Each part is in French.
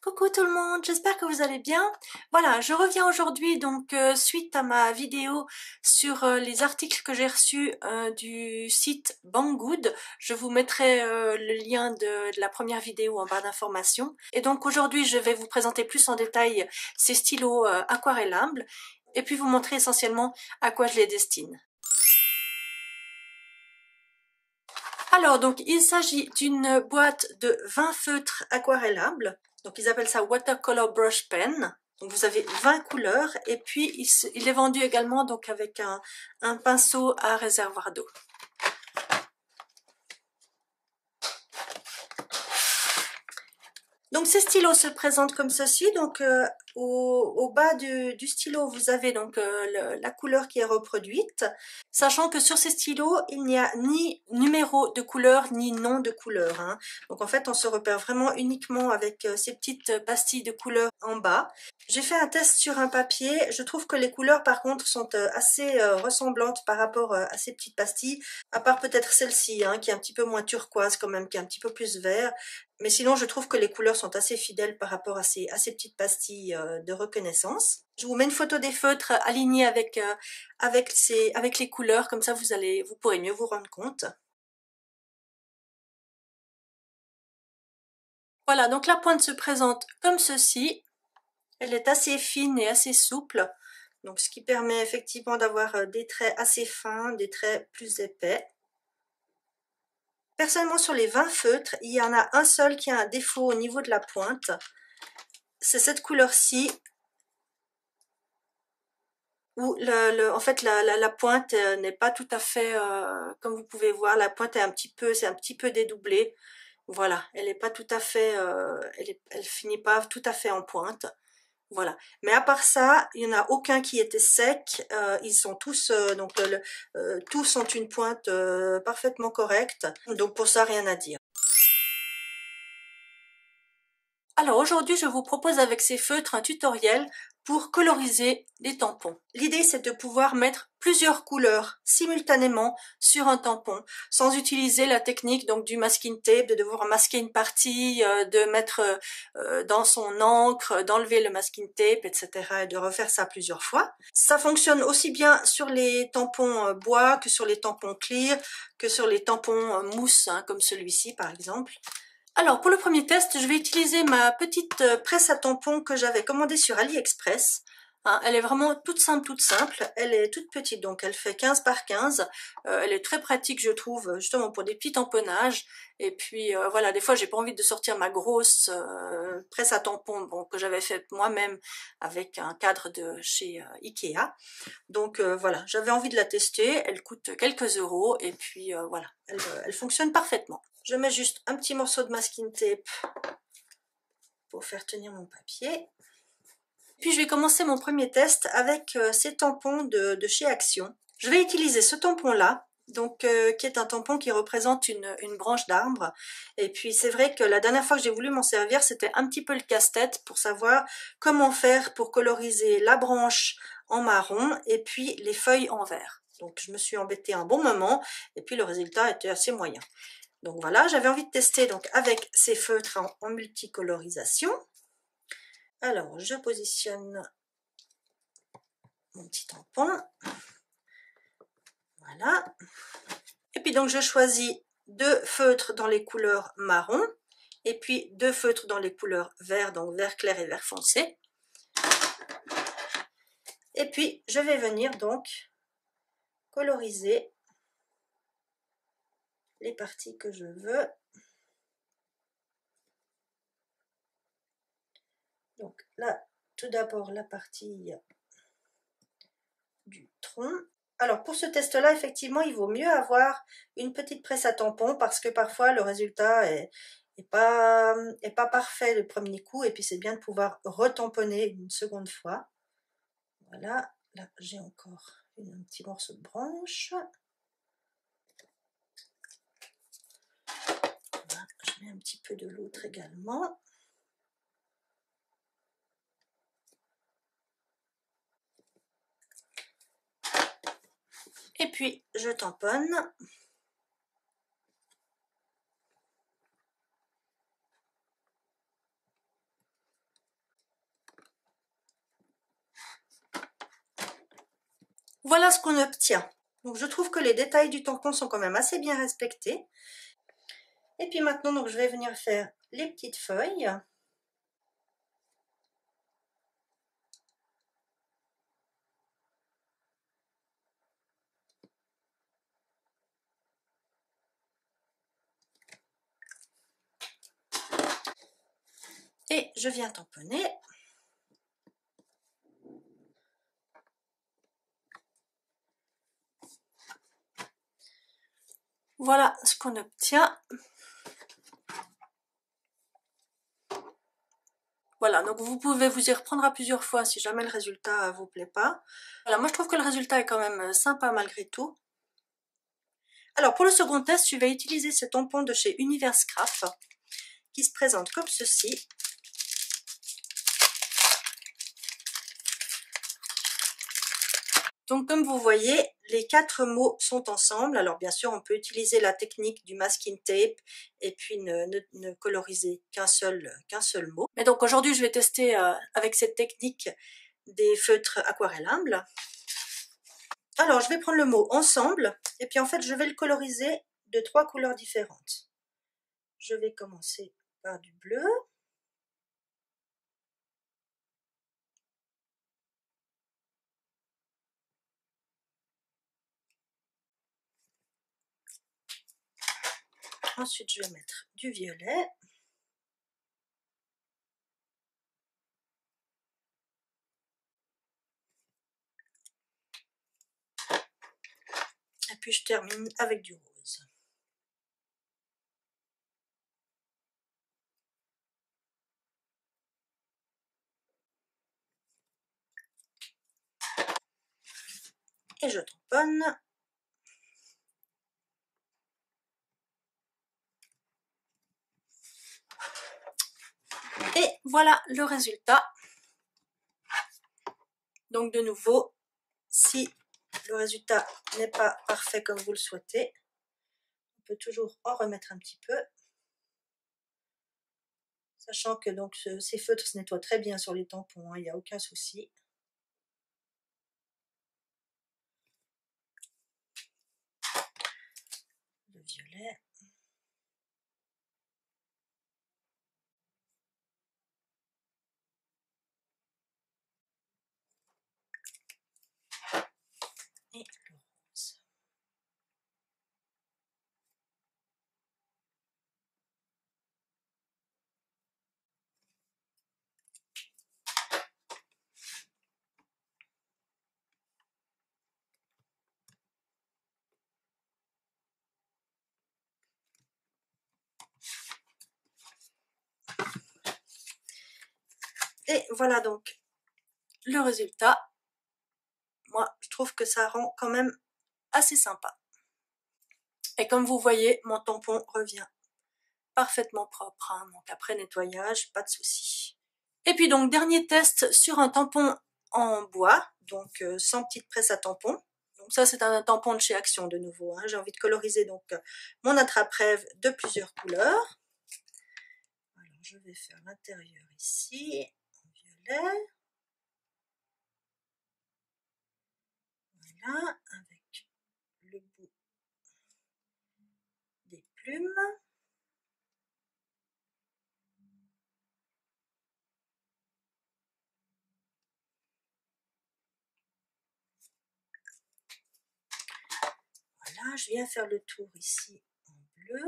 Coucou tout le monde, j'espère que vous allez bien. Voilà, je reviens aujourd'hui donc suite à ma vidéo sur les articles que j'ai reçus du site Banggood. Je vous mettrai le lien de la première vidéo en barre d'informations. Et donc aujourd'hui je vais vous présenter plus en détail ces stylos aquarellables et puis vous montrer essentiellement à quoi je les destine. Alors donc il s'agit d'une boîte de 20 feutres aquarellables. Donc ils appellent ça Watercolor Brush Pen. Donc vous avez 20 couleurs et puis il est vendu également donc avec un pinceau à réservoir d'eau. Donc ces stylos se présentent comme ceci. Donc au bas du stylo vous avez donc la couleur qui est reproduite, sachant que sur ces stylos il n'y a ni numéro de couleur ni nom de couleur, hein. Donc en fait on se repère vraiment uniquement avec ces petites pastilles de couleur en bas. J'ai fait un test sur un papier, je trouve que les couleurs par contre sont assez ressemblantes par rapport à ces petites pastilles, à part peut-être celle-ci hein, qui est un petit peu moins turquoise quand même, qui est un petit peu plus vert. Mais sinon, je trouve que les couleurs sont assez fidèles par rapport à ces petites pastilles de reconnaissance. Je vous mets une photo des feutres alignés avec les couleurs, comme ça vous pourrez mieux vous rendre compte. Voilà, donc la pointe se présente comme ceci. Elle est assez fine et assez souple, donc ce qui permet effectivement d'avoir des traits assez fins, des traits plus épais. Personnellement, sur les 20 feutres, il y en a un seul qui a un défaut au niveau de la pointe. C'est cette couleur-ci, où en fait la pointe n'est pas tout à fait, comme vous pouvez voir, la pointe est c'est un petit peu dédoublée. Voilà, elle est pas tout à fait, elle finit pas tout à fait en pointe. Voilà. Mais à part ça, il n'y en a aucun qui était sec. Ils sont tous, tous ont une pointe parfaitement correcte. Donc pour ça, rien à dire. Alors aujourd'hui, je vous propose avec ces feutres un tutoriel pour coloriser les tampons. L'idée, c'est de pouvoir mettre plusieurs couleurs simultanément sur un tampon, sans utiliser la technique donc du masking tape, de devoir masquer une partie, de mettre dans son encre, d'enlever le masking tape, etc. et de refaire ça plusieurs fois. Ça fonctionne aussi bien sur les tampons bois que sur les tampons clear, que sur les tampons mousse, hein, comme celui-ci par exemple. Alors pour le premier test, je vais utiliser ma petite presse à tampons que j'avais commandée sur AliExpress. Hein, elle est vraiment toute simple, elle est toute petite, donc elle fait 15 par 15. Elle est très pratique je trouve, justement pour des petits tamponnages. Et puis voilà, des fois j'ai pas envie de sortir ma grosse presse à tampons bon, que j'avais faite moi-même avec un cadre de chez Ikea. Donc voilà, j'avais envie de la tester, elle coûte quelques euros et puis voilà, elle fonctionne parfaitement. Je mets juste un petit morceau de masking tape pour faire tenir mon papier. Puis je vais commencer mon premier test avec ces tampons de chez Action. Je vais utiliser ce tampon-là, donc qui est un tampon qui représente une branche d'arbre. Et puis c'est vrai que la dernière fois que j'ai voulu m'en servir, c'était un petit peu le casse-tête pour savoir comment faire pour coloriser la branche en marron et puis les feuilles en vert. Donc je me suis embêtée un bon moment et puis le résultat était assez moyen. Donc voilà, j'avais envie de tester donc avec ces feutres en multicolorisation. Alors, je positionne mon petit tampon. Voilà. Et puis donc, je choisis 2 feutres dans les couleurs marron et puis 2 feutres dans les couleurs vert, donc vert clair et vert foncé. Et puis, je vais venir donc coloriser les parties que je veux. Donc là, tout d'abord la partie du tronc. Alors pour ce test-là, effectivement, il vaut mieux avoir une petite presse à tampons parce que parfois le résultat est pas parfait le premier coup et puis c'est bien de pouvoir retamponner une seconde fois. Voilà, là j'ai encore un petit morceau de branche. Voilà, je mets un petit peu de l'autre également. Et puis je tamponne. Voilà ce qu'on obtient. Donc je trouve que les détails du tampon sont quand même assez bien respectés. Et puis maintenant, donc, je vais venir faire les petites feuilles. Et je viens tamponner. Voilà ce qu'on obtient. Voilà, donc vous pouvez vous y reprendre à plusieurs fois si jamais le résultat vous plaît pas. Voilà, moi je trouve que le résultat est quand même sympa malgré tout. Alors pour le second test, je vais utiliser ce tampon de chez Univers Craft qui se présente comme ceci. Donc comme vous voyez, les 4 mots sont ensemble. Alors bien sûr, on peut utiliser la technique du masking tape et puis ne coloriser qu'un seul mot. Mais donc aujourd'hui, je vais tester avec cette technique des feutres aquarellables. Alors je vais prendre le mot ensemble et puis en fait je vais le coloriser de 3 couleurs différentes. Je vais commencer par du bleu. Ensuite je vais mettre du violet. Et puis je termine avec du rose. Et je tamponne. Et voilà le résultat. Donc de nouveau, si le résultat n'est pas parfait comme vous le souhaitez, on peut toujours en remettre un petit peu. Sachant que donc ces feutres se nettoient très bien sur les tampons, hein, il n'y a aucun souci. Le violet. Et le rose. Et voilà donc le résultat. Moi, je trouve que ça rend quand même assez sympa. Et comme vous voyez, mon tampon revient parfaitement propre, hein, donc après nettoyage, pas de souci. Et puis donc, dernier test sur un tampon en bois, donc sans petite presse à tampon. Donc ça, c'est un tampon de chez Action de nouveau, hein. J'ai envie de coloriser donc mon attrape-rêve de plusieurs couleurs. Alors, je vais faire l'intérieur ici, en violet. Voilà, avec le bout des plumes. Voilà, je viens faire le tour ici en bleu.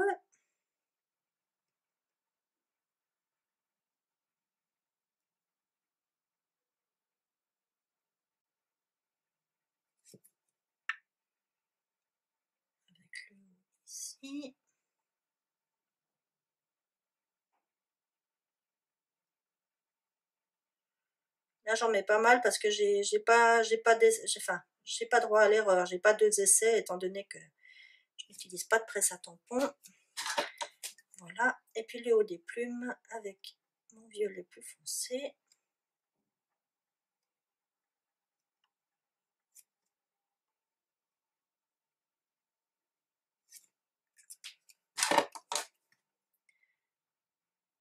Avec le haut ici. Là, j'en mets pas mal parce que j'ai pas droit à l'erreur. J'ai pas 2 essais étant donné que je n'utilise pas de presse à tampon. Voilà. Et puis le haut des plumes avec mon violet plus foncé.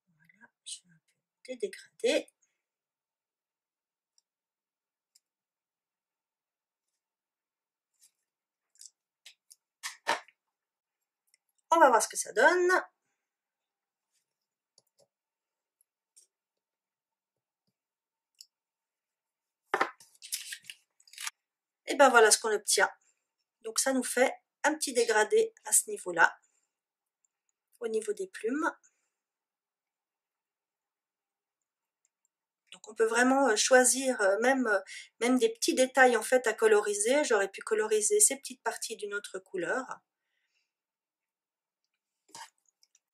Voilà. Je vais un peu dégrader. On va voir ce que ça donne. Et ben voilà ce qu'on obtient. Donc ça nous fait un petit dégradé à ce niveau-là, au niveau des plumes. Donc on peut vraiment choisir même des petits détails en fait à coloriser. J'aurais pu coloriser ces petites parties d'une autre couleur.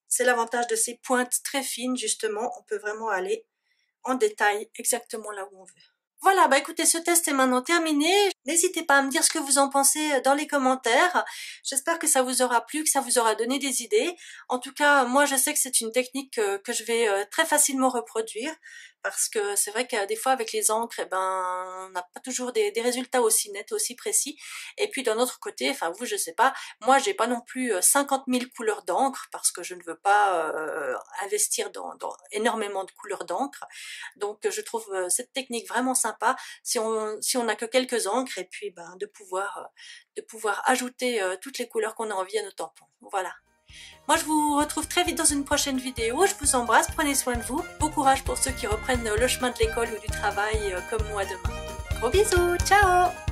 C'est l'avantage de ces pointes très fines justement, on peut vraiment aller en détail exactement là où on veut. Voilà, bah écoutez, ce test est maintenant terminé. N'hésitez pas à me dire ce que vous en pensez dans les commentaires. J'espère que ça vous aura plu, que ça vous aura donné des idées. En tout cas, moi je sais que c'est une technique que je vais très facilement reproduire, parce que c'est vrai que des fois avec les encres, eh ben, on n'a pas toujours des résultats aussi nets, aussi précis. Et puis d'un autre côté, enfin vous, je sais pas, moi j'ai pas non plus 50 000 couleurs d'encre, parce que je ne veux pas investir dans énormément de couleurs d'encre. Donc je trouve cette technique vraiment sympa si on n'a que quelques encres, et puis ben, de pouvoir ajouter toutes les couleurs qu'on a envie à nos tampons. Voilà. Moi je vous retrouve très vite dans une prochaine vidéo. Je vous embrasse, prenez soin de vous. Bon courage pour ceux qui reprennent le chemin de l'école ou du travail comme moi demain. Gros bisous, ciao!